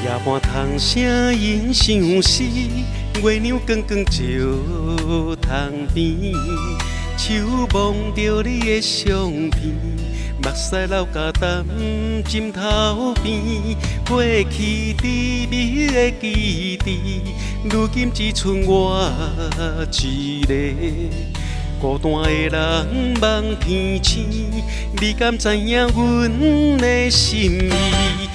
夜半窗声音相思，月亮光光照窗边，手摸着你的相片，目屎流甲淡枕头边，过去甜蜜的记忆，如今只剩我一个。孤单的人望天星，你敢知影阮的心意？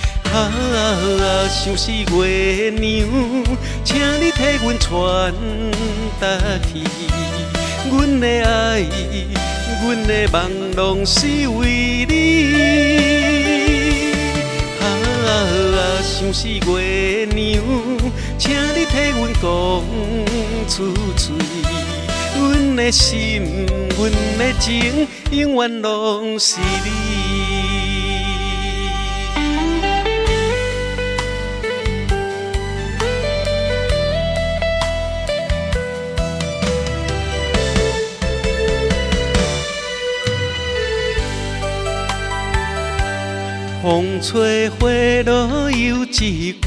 想是月娘，请你替阮传达去。阮的爱，阮的梦，拢是为你。想是月娘，请你替阮讲出嘴。阮的心，阮的情，永远拢是你。风吹花落又一季，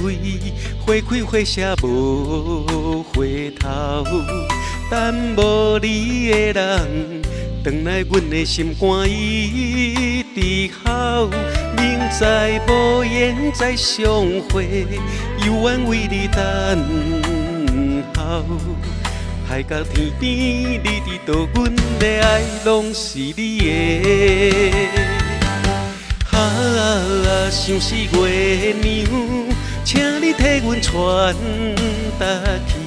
花开花谢无回头。等无你的人，转来阮的心肝一直哭。明知无缘再相会，犹原为你等候。海角天边，你知道阮的爱拢是你的。想是月娘，请你替阮传达去。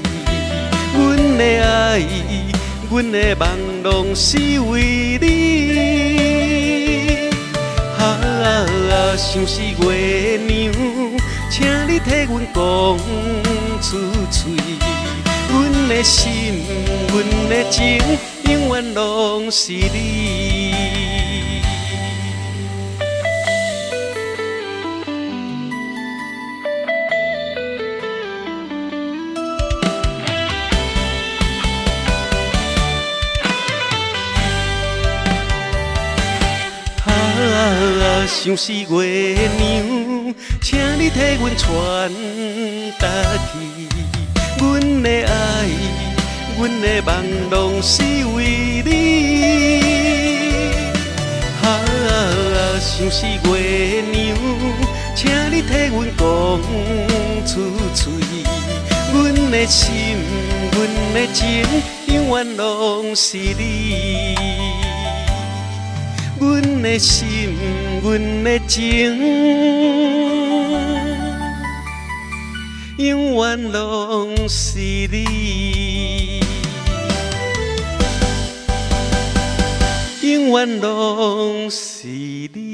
阮的爱，阮的梦，拢是为你。想是月娘，请你替阮讲出嘴。阮的心，阮的情，永远拢是你。想是月娘，请你替阮传达去。阮的爱，阮的梦，拢是为你。想是月娘，请你替阮讲出嘴。阮的心，阮的情，永远拢是你。阮的心，阮的情，永远拢是你，永远拢是你。